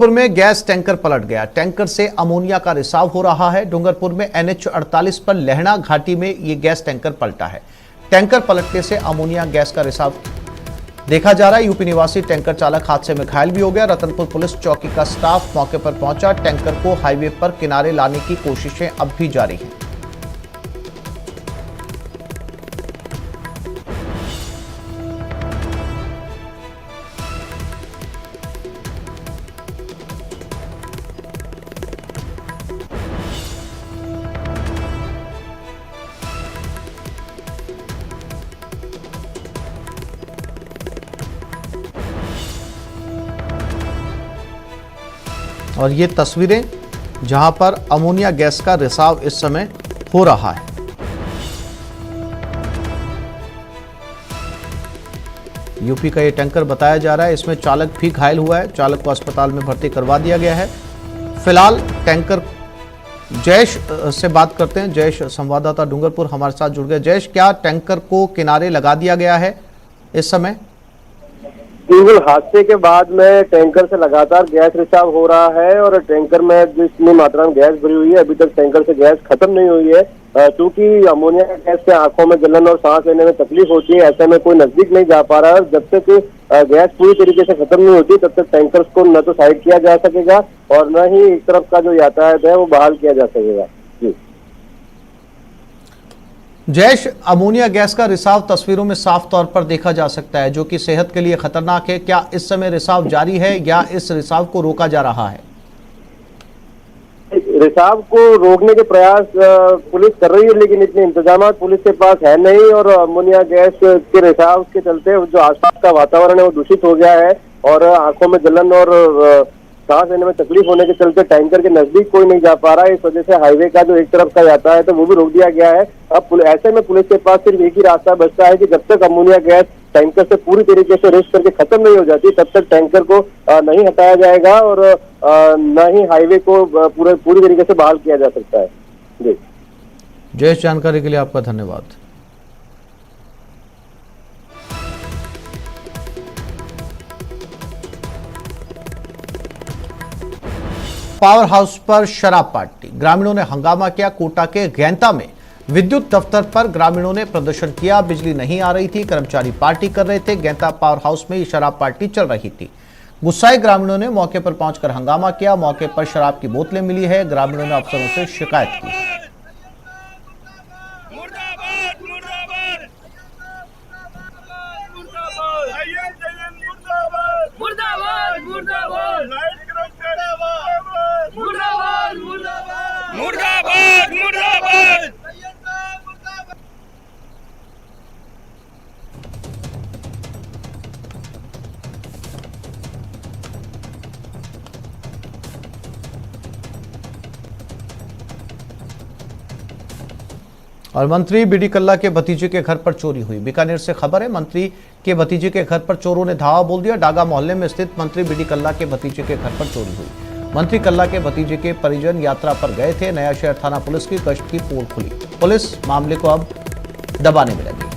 डूंगरपुर में gas tanker पलट गया। टैंकर से अमोनिया का रिसाव हो रहा है। डूंगरपुर में NH 48 पर लहणा घाटी में ये गैस टैंकर पलटा है। टैंकर पलटने से अमोनिया गैस का रिसाव देखा जा रहा है। यूपी निवासी टैंकर चालक हादसे में घायल भी हो गया। रतनपुर पुलिस चौकी का स्टाफ मौके पर पहुंचा। टैंकर को हाईवे पर किनारे लाने की कोशिशें अब भी जारी हैं। और ये तस्वीरें जहां पर अमोनिया गैस का रिसाव इस समय हो रहा है। यूपी का ये टैंकर बताया जा रहा है। इसमें चालक भी घायल हुआ है। चालक को अस्पताल में भर्ती करवा दिया गया है। फिलहाल टैंकर जयेश से बात करते हैं। जयेश संवाददाता डूंगरपुर हमारे साथ जुड़ गए। जयेश, क्या टैंकर को किनारे लगा दिया गया है इस समय? केवल हादसे के बाद में टैंकर से लगातार गैस रिसाव हो रहा है और टैंकर में जितनी मात्रा में गैस भरी हुई है अभी तक टैंकर से गैस खत्म नहीं हुई है। क्योंकि अमोनिया गैस से आंखों में जलन और सांस लेने में तकलीफ होती है, ऐसे में कोई नजदीक नहीं जा पा रहा है। जब तक गैस पूरी तरीके से खत्म नहीं होती तब तक टैंकर को न तो साइड किया जा सकेगा और न ही एक तरफ का जो यातायात है वो बहाल किया जा सकेगा। जी जयेश, अमोनिया गैस का रिसाव तस्वीरों में साफ तौर पर देखा जा सकता है, जो कि सेहत के लिए खतरनाक है। क्या इस समय रिसाव जारी है या इस रिसाव को रोका जा रहा है? रिसाव को रोकने के प्रयास पुलिस कर रही है, लेकिन इतने इंतजाम पुलिस के पास है नहीं और अमोनिया गैस के रिसाव के चलते जो आसपास का वातावरण है वो दूषित हो गया है और आंखों में जलन और सांस लेने में तकलीफ होने के चलते टैंकर के नजदीक कोई नहीं जा पा रहा है। इस वजह से हाईवे का जो एक तरफ का यातायात है वो भी रोक दिया गया है। अब ऐसे में पुलिस के पास सिर्फ एक ही रास्ता बचता है कि जब तक अमोनिया गैस टैंकर से पूरी तरीके से रेस्ट करके खत्म नहीं हो जाती तब तक टैंकर को नहीं हटाया जाएगा और न ही हाईवे को पूरी तरीके से बहाल किया जा सकता है। जी जयेश, जानकारी के लिए आपका धन्यवाद। पावर हाउस पर शराब पार्टी, ग्रामीणों ने हंगामा किया। कोटा के गैंता में विद्युत दफ्तर पर ग्रामीणों ने प्रदर्शन किया। बिजली नहीं आ रही थी, कर्मचारी पार्टी कर रहे थे। गैंता पावर हाउस में ये शराब पार्टी चल रही थी। गुस्साए ग्रामीणों ने मौके पर पहुंचकर हंगामा किया। मौके पर शराब की बोतलें मिली है। ग्रामीणों ने अफसरों से शिकायत की। और मंत्री बीडी कल्ला के भतीजे के घर पर चोरी हुई। बीकानेर से खबर है, मंत्री के भतीजे के घर पर चोरों ने धावा बोल दिया। डागा मोहल्ले में स्थित मंत्री बीडी कल्ला के भतीजे के घर पर चोरी हुई। मंत्री कल्ला के भतीजे के परिजन यात्रा पर गए थे। नया शहर थाना पुलिस की गश्त की पोल खुली। पुलिस मामले को अब दबाने में लगी।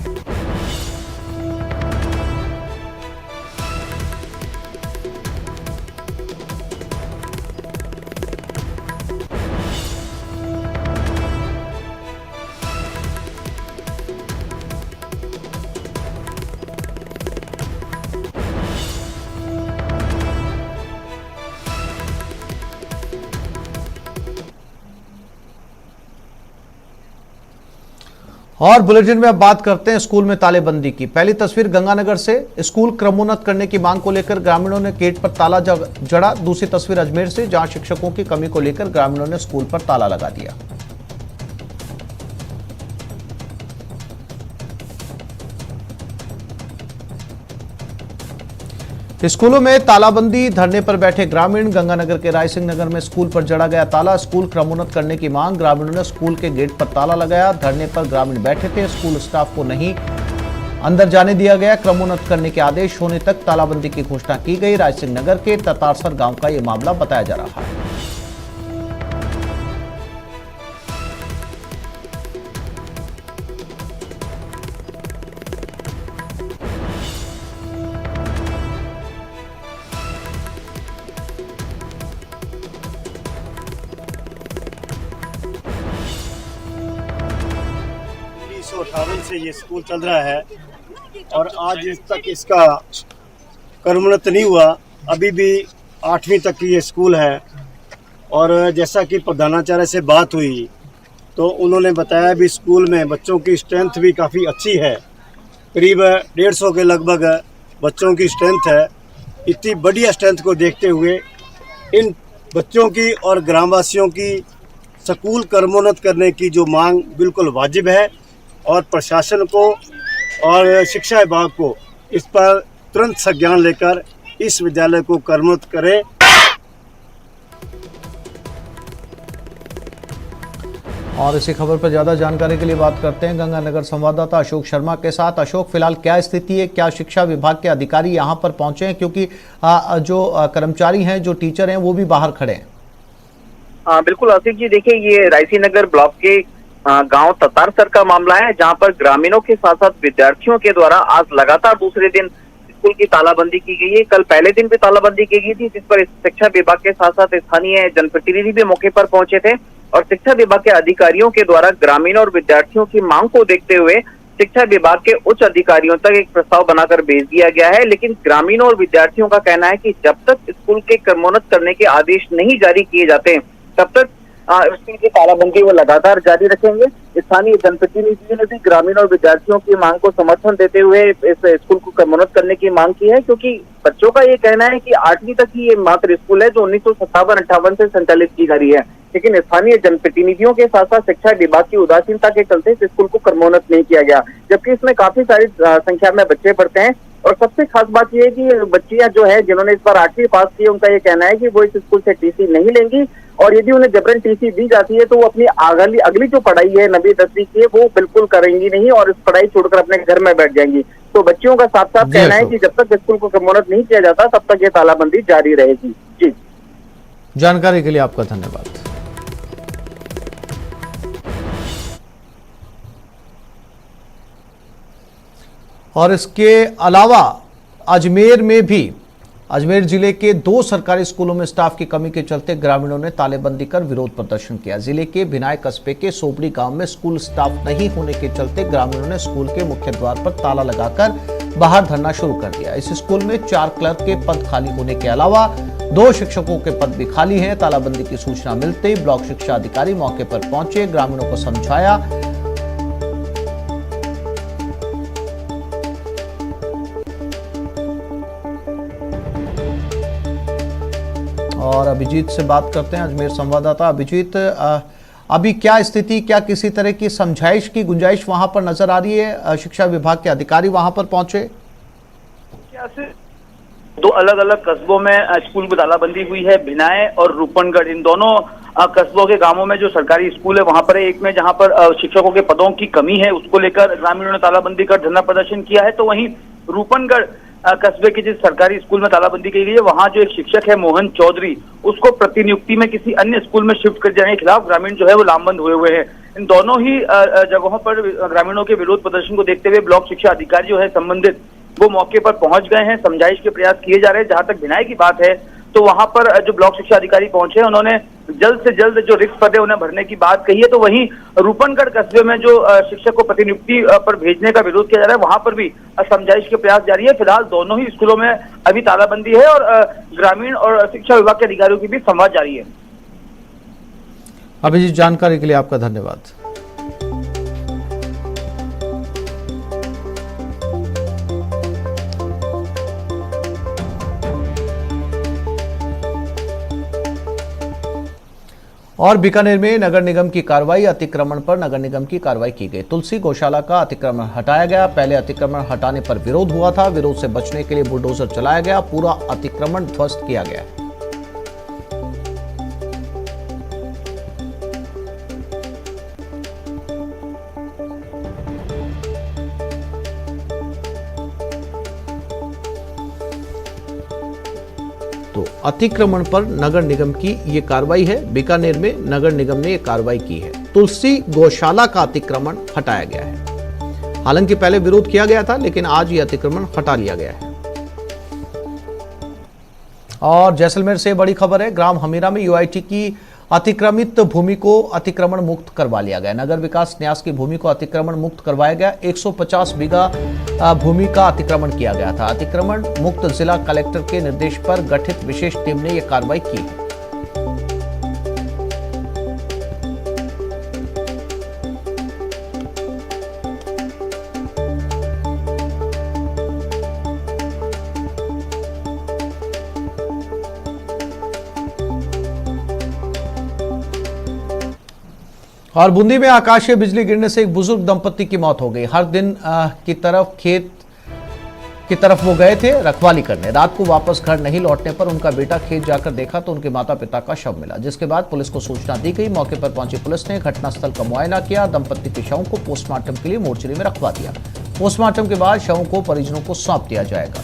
और बुलेटिन में अब बात करते हैं स्कूल में तालेबंदी की। पहली तस्वीर गंगानगर से। स्कूल क्रमोन्नत करने की मांग को लेकर ग्रामीणों ने गेट पर ताला जड़ा। दूसरी तस्वीर अजमेर से, जहां शिक्षकों की कमी को लेकर ग्रामीणों ने स्कूल पर ताला लगा दिया। स्कूलों में तालाबंदी, धरने पर बैठे ग्रामीण। गंगानगर के रायसिंह नगर में स्कूल पर जड़ा गया ताला। स्कूल क्रमोन्नत करने की मांग, ग्रामीणों ने स्कूल के गेट पर ताला लगाया। धरने पर ग्रामीण बैठे थे। स्कूल स्टाफ को नहीं अंदर जाने दिया गया। क्रमोन्नत करने के आदेश होने तक तालाबंदी की घोषणा की गई। रायसिंह नगर के ततारसर गांव का यह मामला बताया जा रहा है। 1958 से ये स्कूल चल रहा है और आज तक इसका कर्मोन्नत नहीं हुआ। अभी भी 8वीं तक की ये स्कूल है और जैसा कि प्रधानाचार्य से बात हुई तो उन्होंने बताया भी स्कूल में बच्चों की स्ट्रेंथ भी काफ़ी अच्छी है, करीब 150 के लगभग बच्चों की स्ट्रेंथ है। इतनी बढ़िया स्ट्रेंथ को देखते हुए इन बच्चों की और ग्रामवासियों की स्कूल कर्मोन्नत करने की जो मांग बिल्कुल वाजिब है और प्रशासन को और शिक्षा विभाग को इस पर तुरंत संज्ञान लेकर इस विद्यालय को कर्मोन्नत करे। और इसी खबर पर ज्यादा जानकारी के लिए बात करते हैं गंगानगर संवाददाता अशोक शर्मा के साथ। अशोक, फिलहाल क्या स्थिति है, क्या शिक्षा विभाग के अधिकारी यहां पर पहुंचे हैं, क्योंकि जो कर्मचारी हैं, जो टीचर हैं, वो भी बाहर खड़े हैं। बिल्कुल आसिफ जी, देखिए ये रायसी नगर ब्लॉक के गांव ततारसर का मामला है, जहां पर ग्रामीणों के साथ साथ विद्यार्थियों के द्वारा आज लगातार दूसरे दिन स्कूल की तालाबंदी की गई है। कल पहले दिन भी तालाबंदी की गई थी, जिस पर शिक्षा विभाग के साथ साथ स्थानीय जनप्रतिनिधि भी मौके पर पहुंचे थे और शिक्षा विभाग के अधिकारियों के द्वारा ग्रामीणों और विद्यार्थियों की मांग को देखते हुए शिक्षा विभाग के उच्च अधिकारियों तक एक प्रस्ताव बनाकर भेज दिया गया है। लेकिन ग्रामीणों और विद्यार्थियों का कहना है कि जब तक स्कूल के कर्मोन्नत करने के आदेश नहीं जारी किए जाते तब तक स्कूल की तालाबंदी वो लगातार जारी रखेंगे। स्थानीय जनप्रतिनिधियों ने भी ग्रामीण और विद्यार्थियों की मांग को समर्थन देते हुए इस स्कूल को कर्मोन्नत करने की मांग की है, क्योंकि बच्चों का ये कहना है कि 8वीं तक ही ये मात्र स्कूल है जो 1957-58 से संचालित की जा रही है। लेकिन स्थानीय जनप्रतिनिधियों के साथ साथ शिक्षा विभाग की उदासीनता के चलते इस स्कूल को कर्मोन्नत नहीं किया गया, जबकि इसमें काफी सारी संख्या में बच्चे पढ़ते हैं। और सबसे खास बात यह है कि बच्चियां जो है जिन्होंने इस बार 8वीं पास की, उनका ये कहना है कि वो इस स्कूल से टीसी नहीं लेंगी और यदि उन्हें जबरन टीसी दी जाती है तो वो अपनी अगली जो पढ़ाई है 9वीं 10वीं की है वो बिल्कुल करेंगी नहीं और इस पढ़ाई छोड़कर अपने घर में बैठ जाएंगी। तो बच्चियों का साफ साफ कहना है कि जब तक स्कूल को कर्मोन्नत नहीं किया जाता तब तक ये तालाबंदी जारी रहेगी। जी, जानकारी के लिए आपका धन्यवाद। और इसके अलावा अजमेर जिले के 2 सरकारी स्कूलों में स्टाफ की कमी के चलते ग्रामीणों ने तालेबंदी कर विरोध प्रदर्शन किया। जिले के भिनाय कस्बे के सोबड़ी गांव में स्कूल स्टाफ नहीं होने के चलते ग्रामीणों ने स्कूल के मुख्य द्वार पर ताला लगाकर बाहर धरना शुरू कर दिया। इस स्कूल में 4 क्लर्क के पद खाली होने के अलावा 2 शिक्षकों के पद भी खाली हैं। तालाबंदी की सूचना मिलते ही ब्लॉक शिक्षा अधिकारी मौके पर पहुंचे, ग्रामीणों को समझाया और अभिजीत से बात करते हैं, अजमेर संवाददाता। अभिजीत, अभी क्या स्थिति, क्या किसी तरह की समझाइश की गुंजाइश वहां पर नजर आ रही है? शिक्षा विभाग के अधिकारी वहां पर पहुंचे? 2 अलग अलग कस्बों में स्कूल की तालाबंदी हुई है, भिनाय और रूपनगढ़। इन दोनों कस्बों के गांवों में जो सरकारी स्कूल है वहां पर एक में जहां पर शिक्षकों के पदों की कमी है उसको लेकर ग्रामीणों ने तालाबंदी कर धरना प्रदर्शन किया है। तो वहीं रूपनगढ़ कस्बे के जिस सरकारी स्कूल में तालाबंदी की गई है वहां जो एक शिक्षक है मोहन चौधरी, उसको प्रतिनियुक्ति में किसी अन्य स्कूल में शिफ्ट कर जाने के खिलाफ ग्रामीण जो है वो लामबंद हुए हैं। इन दोनों ही जगहों पर ग्रामीणों के विरोध प्रदर्शन को देखते हुए ब्लॉक शिक्षा अधिकारी जो है संबंधित वो मौके पर पहुंच गए हैं, समझाइश के प्रयास किए जा रहे हैं। जहां तक भिनाई की बात है तो वहां पर जो ब्लॉक शिक्षा अधिकारी पहुंचे हैं उन्होंने जल्द से जल्द जो रिक्त पद है उन्हें भरने की बात कही है। तो वहीं रूपनगढ़ कस्बे में जो शिक्षक को प्रतिनियुक्ति पर भेजने का विरोध किया जा रहा है वहां पर भी समझाइश के प्रयास जारी है। फिलहाल दोनों ही स्कूलों में अभी तालाबंदी है और ग्रामीण और शिक्षा विभाग के अधिकारियों की भी संवाद जारी है। अभिजीत, जानकारी के लिए आपका धन्यवाद। और बीकानेर में नगर निगम की कार्रवाई, अतिक्रमण पर नगर निगम की कार्रवाई की गई। तुलसी गौशाला का अतिक्रमण हटाया गया। पहले अतिक्रमण हटाने पर विरोध हुआ था, विरोध से बचने के लिए बुलडोजर चलाया गया, पूरा अतिक्रमण ध्वस्त किया गया। तो अतिक्रमण पर नगर निगम की ये कार्रवाई है। बीकानेर में नगर निगम ने ये कार्रवाई की है। तुलसी गौशाला का अतिक्रमण हटाया गया है। हालांकि पहले विरोध किया गया था, लेकिन आज ये अतिक्रमण हटा लिया गया है। और जैसलमेर से बड़ी खबर है, ग्राम हमीरा में यूआईटी की अतिक्रमित भूमि को अतिक्रमण मुक्त करवा लिया गया। नगर विकास न्यास की भूमि को अतिक्रमण मुक्त करवाया गया। 150 बीघा भूमि का अतिक्रमण किया गया था। अतिक्रमण मुक्त जिला कलेक्टर के निर्देश पर गठित विशेष टीम ने यह कार्रवाई की है। और बूंदी में आकाशीय बिजली गिरने से एक बुजुर्ग दंपति की मौत हो गई। हर दिन की तरफ खेत की तरफ वो गए थे रखवाली करने। रात को वापस घर नहीं लौटने पर उनका बेटा खेत जाकर देखा तो उनके माता पिता का शव मिला, जिसके बाद पुलिस को सूचना दी गई। मौके पर पहुंची पुलिस ने घटनास्थल का मुआयना किया। दंपति के शवों को पोस्टमार्टम के लिए मोर्चरी में रखवा दिया। पोस्टमार्टम के बाद शवों को परिजनों को सौंप दिया जाएगा।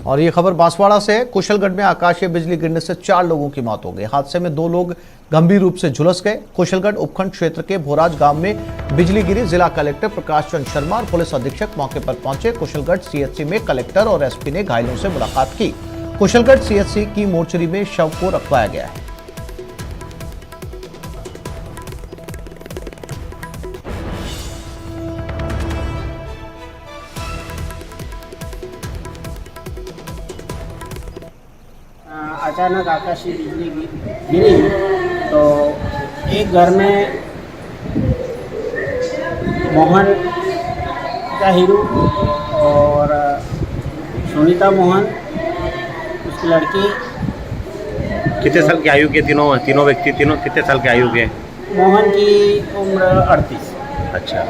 और ये खबर बांसवाड़ा से है। कुशलगढ़ में आकाशीय बिजली गिरने से 4 लोगों की मौत हो गई। हादसे में 2 लोग गंभीर रूप से झुलस गए। कुशलगढ़ उपखंड क्षेत्र के भोराज गांव में बिजली गिरी। जिला कलेक्टर प्रकाश चंद्र शर्मा और पुलिस अधीक्षक मौके पर पहुंचे। कुशलगढ़ सीएचसी में कलेक्टर और एसपी ने घायलों से मुलाकात की। कुशलगढ़ सीएचसी की मोर्चरी में शव को रखवाया गया है। अचानक आकाशीय बिजली गिरी तो एक घर में मोहन का हीरू और सुनीता मोहन उसकी लड़की। कितने साल की आयु के तीनों व्यक्ति कितने साल के आयु के? मोहन की उम्र 38। अच्छा।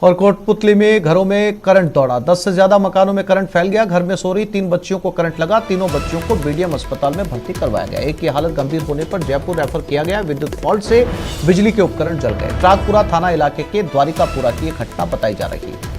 और कोटपुतली में घरों में करंट दौड़ा। 10 से ज्यादा मकानों में करंट फैल गया। घर में सो रही 3 बच्चियों को करंट लगा। तीनों बच्चियों को बीडीएम अस्पताल में भर्ती करवाया गया। एक की हालत गंभीर होने पर जयपुर रेफर किया गया। विद्युत फॉल्ट से बिजली के उपकरण जल गए। प्रागपुरा थाना इलाके के द्वारिकापुरा की यह घटना बताई जा रही है।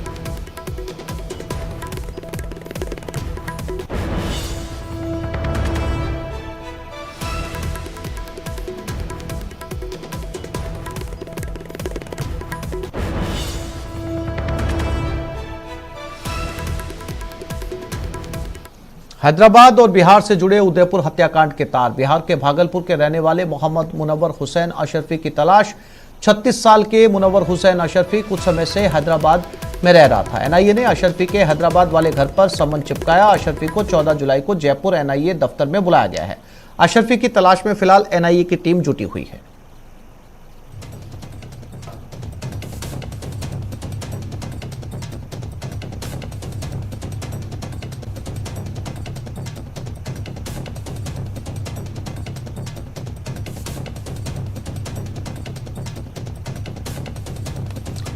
हैदराबाद और बिहार से जुड़े उदयपुर हत्याकांड के तार। बिहार के भागलपुर के रहने वाले मोहम्मद मुनव्वर हुसैन अशरफी की तलाश। 36 साल के मुनव्वर हुसैन अशरफी कुछ समय से हैदराबाद में रह रहा था। एनआईए ने अशरफी के हैदराबाद वाले घर पर समन चिपकाया। अशरफी को 14 जुलाई को जयपुर एनआईए दफ्तर में बुलाया गया है। अशरफी की तलाश में फिलहाल एनआईए की टीम जुटी हुई है।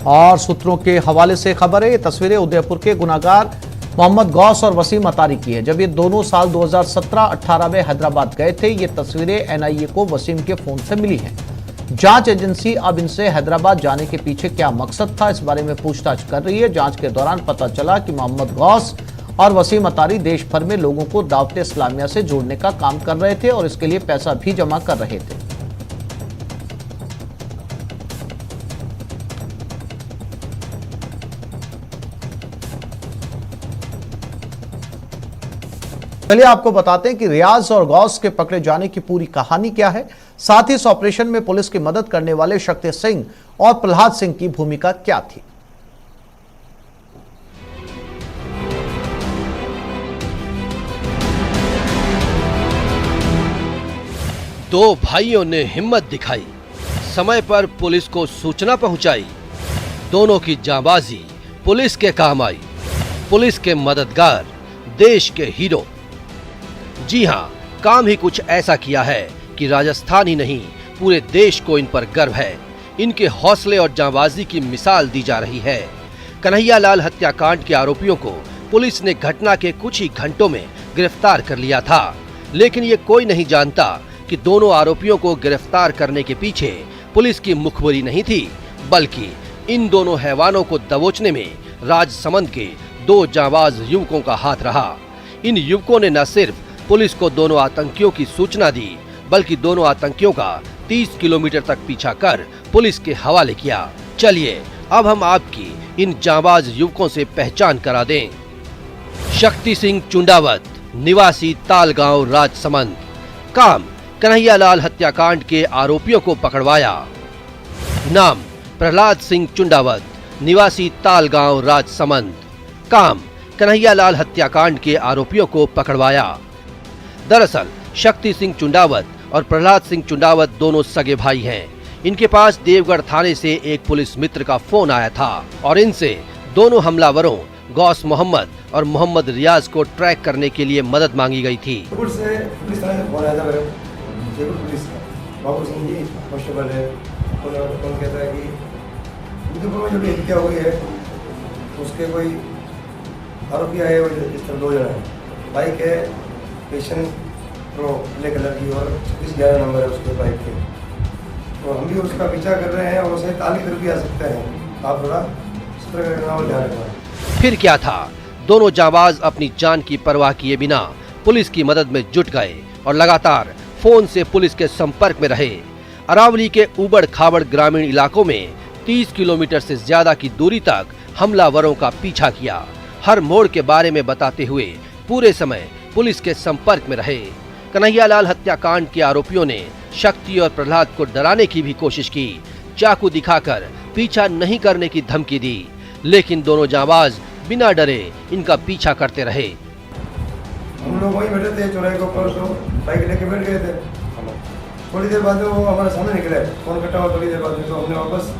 और सूत्रों के हवाले से खबर है। ये तस्वीरें उदयपुर के गुनाहगार मोहम्मद गौस और वसीम अतारी की है। जब ये दोनों साल 2017-18 में हैदराबाद गए थे। ये तस्वीरें एनआईए को वसीम के फोन से मिली हैं। जांच एजेंसी अब इनसे हैदराबाद जाने के पीछे क्या मकसद था, इस बारे में पूछताछ कर रही है। जांच के दौरान पता चला कि मोहम्मद गौस और वसीम अतारी देश भर में लोगों को दावत इस्लामिया से जोड़ने का काम कर रहे थे और इसके लिए पैसा भी जमा कर रहे थे। चलिए आपको बताते हैं कि रियाज और गौस के पकड़े जाने की पूरी कहानी क्या है, साथ ही इस ऑपरेशन में पुलिस की मदद करने वाले शक्ति सिंह और प्रहलाद सिंह की भूमिका क्या थी। दो भाइयों ने हिम्मत दिखाई, समय पर पुलिस को सूचना पहुंचाई। दोनों की जांबाजी पुलिस के काम आई। पुलिस के मददगार, देश के हीरो। जी हां, काम ही कुछ ऐसा किया है कि राजस्थान ही नहीं पूरे देश को इन पर गर्व है। इनके हौसले और जांबाजी की मिसाल दी जा रही है। कन्हैया लाल हत्याकांड के आरोपियों को पुलिस ने घटना के कुछ ही घंटों में गिरफ्तार कर लिया था, लेकिन ये कोई नहीं जानता कि दोनों आरोपियों को गिरफ्तार करने के पीछे पुलिस की मुखबिरी नहीं थी, बल्कि इन दोनों हैवानों को दबोचने में राजसमंद के 2 जांबाज युवकों का हाथ रहा। इन युवकों ने न सिर्फ पुलिस को दोनों आतंकियों की सूचना दी, बल्कि दोनों आतंकियों का 30 किलोमीटर तक पीछा कर पुलिस के हवाले किया। चलिए अब हम आपकी इन जांबाज युवकों से पहचान करा दें। शक्ति सिंह चुंडावत, निवासी तालगांव राजसमंद। काम, कन्हैयालाल हत्याकांड के आरोपियों को पकड़वाया। नाम, प्रहलाद सिंह चुंडावत, निवासी तालगांव राजसमंद। काम, कन्हैयालाल हत्याकांड के आरोपियों को पकड़वाया। दरअसल शक्ति सिंह चुंडावत और प्रहलाद सिंह चुंडावत दोनों सगे भाई हैं। इनके पास देवगढ़ थाने से एक पुलिस मित्र का फोन आया था और इनसे दोनों हमलावरों गौस मोहम्मद और मोहम्मद रियाज को ट्रैक करने के लिए मदद मांगी गई थी। जयपुर से पुलिस थाने से फोन आया था मेरे, जयपुर पुलिस का, बाबू सिंह जी कांस्टेबल है। कौन कहता है कि उदयपुर में जो भी हत्या हुई है उसके कोई आरोपी आए हुए इस तरह 2 जन है। बाइक है पेशन प्रो ब्लैक कलर की और 2611 नंबर है उसके बाइक के। तो हम भी उसका पीछा कर रहे हैं और उसे ताली कर भी आ सकते हैं। आप थोड़ा सतर्क रहना और ध्यान रखना। फिर क्या था, दोनों जांबाज अपनी जान की परवाह किए बिना पुलिस की मदद में जुट गए और लगातार फोन से पुलिस के संपर्क में रहे। अरावली के उबड़ खाबड़ ग्रामीण इलाकों में 30 किलोमीटर से ज्यादा की दूरी तक हमलावरों का पीछा किया। हर मोड़ के बारे में बताते हुए पूरे समय पुलिस के संपर्क में रहे। कन्हैयालाल हत्याकांड के आरोपियों ने शक्ति और प्रहलाद को डराने की भी कोशिश की। चाकू दिखाकर पीछा नहीं करने की धमकी दी, लेकिन दोनों जांबाज बिना डरे इनका पीछा करते रहे। हम लोग वहीं बैठे थे चौराहे के ऊपर, तो बाइक लेके बैठ गए थे। थोड़ी देर बाद वो हमारे सामने निकले, फोन कटा हुआ। थोड़ी देर बाद तो हमने वापस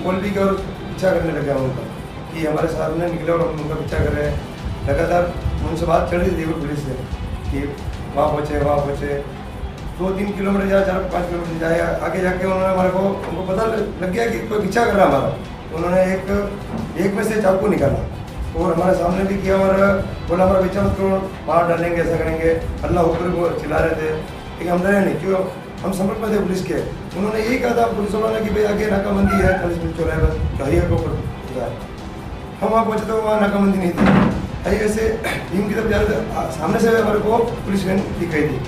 कॉल भी किया और पीछा करने लगे उनका कि हमारे सामने निकले और हम उनका पीछा कर रहे हैं। लगातार उनसे बात चल रही थी पुलिस से कि वहाँ पहुँचे 2-3 किलोमीटर या 4-5 किलोमीटर जाए आगे जाके उन्होंने हमारे को उनको पता लग गया कि कोई पीछा कर रहा है हमारा। उन्होंने एक में से चाकू निकाला और हमारे सामने भी किया और बोला हमारा पीछा मत करो, मार डालेंगे, ऐसा करेंगे। अल्लाह ऊपर वो चिल्ला रहे थे लेकिन हम डरे नहीं, क्यों, हम संपर्क में थे पुलिस के। उन्होंने यही कहा था पुलिस वालों ने कि भाई आगे नाकाबंदी है, पुलिस चौराहे पर हरिया के ऊपर। हम वहाँ पहुँचे तो वहाँ नाकाबंदी नहीं थी। ऐसे टीम की तरफ जा रहे थे, सामने से हमारे को पुलिस वैन दिख गई थी।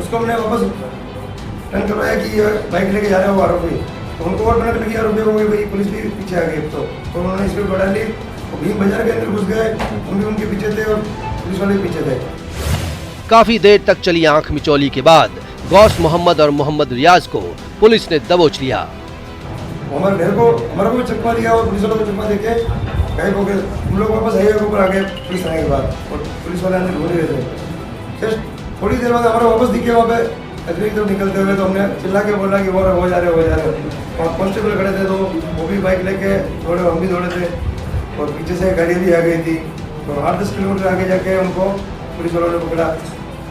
उसको हमने वापस टर्न करवाया कि ये बाइक लेके जा रहे हो आरोपी। तो उनको और पता लगी आरोपी हो गई, भाई पुलिस भी पीछे आ गई। तो उन्होंने स्पीड बढ़ा ली, भीम बाजार के अंदर घुस गए। हम भी उनके पीछे थे और पुलिस वाले भी पीछे थे। काफी देर तक चली आंख मिचौली के बाद गौस मोहम्मद और मोहम्मद रियाज को पुलिस ने दबोच लिया। हमारे को चकमा दिया और पुलिस वालों को चकमा देके गायब हो गए। हम लोग वापस हाईवे के ऊपर आ गए पुलिस आने के बाद और पुलिस वाले अंदर ढूंढ रहे थे। फिर थोड़ी देर बाद हमारा वापस दिखे वहाँ पे कचरे की तरफ निकलते हुए। तो हमने चिल्ला के बोला कि वो जा रहे और कांस्टेबल खड़े थे तो वो भी बाइक लेके दौड़े, हम भी दौड़े थे और पीछे से गाड़ी भी आ गई थी। तो 8-10 किलोमीटर आगे जाके उनको पुलिस वालों ने पकड़ा।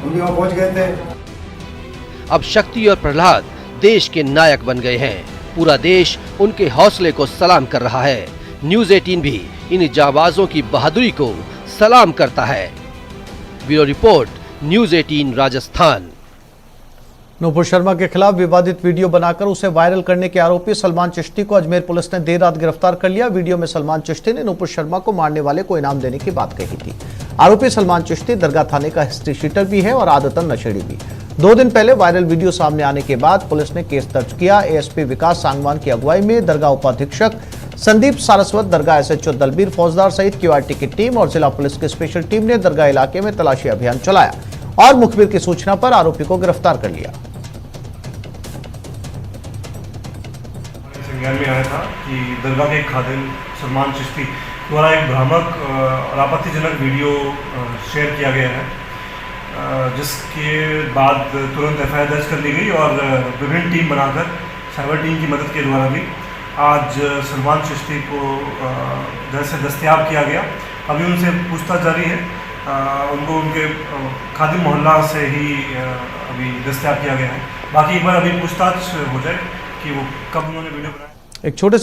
हम भी वहाँ पहुँच गए थे। अब शक्ति और प्रहलाद देश के नायक बन गए हैं। पूरा देश उनके हौसले को सलाम कर रहा है। न्यूज़ 18 भी इन जाबाजों की बहादुरी को सलाम करता है। Bureau report, news 18 Rajasthan. Nupur Sharma के खिलाफ विवादित वीडियो बनाकर उसे वायरल करने के आरोपी सलमान चिश्ती को अजमेर पुलिस ने देर रात गिरफ्तार कर लिया। वीडियो में सलमान चिश्ती ने नूपुर शर्मा को मारने वाले को इनाम देने की बात कही थी। आरोपी सलमान चिश्ती दरगाह थाने का हिस्ट्री शीटर भी है और आदतन नशेड़ी भी। 2 दिन पहले वायरल वीडियो सामने आने के बाद पुलिस ने केस दर्ज किया। एएसपी विकास सांगवान की अगुवाई में दरगाह उपाधीक्षक संदीप सारस्वत, दरगाह एसएचओ दलबीर फौजदार सहित क्यूआरटी की टीम और जिला पुलिस की स्पेशल टीम ने दरगाह इलाके में तलाशी अभियान चलाया और मुखबिर की सूचना पर आरोपी को गिरफ्तार कर लिया। संज्ञान में आया था कि दरगाह के खादिम सलमान चिश्ती द्वारा एक भ्रामक और आपत्तिजनक वीडियो शेयर किया गया है, जिसके बाद तुरंत एफआईआर दर्ज कर ली गई और विभिन्न टीम बनाकर साइबर टीम की मदद के द्वारा भी आज सलमान चिश्ती को घर से दस्तयाब किया गया। अभी उनसे पूछताछ जारी है। उनको उनके खादिम मोहल्ला से ही अभी दस्तयाब किया गया है। बाकी एक बार अभी पूछताछ हो जाए कि वो कब उन्होंने वीडियो बनाया। एक छोटे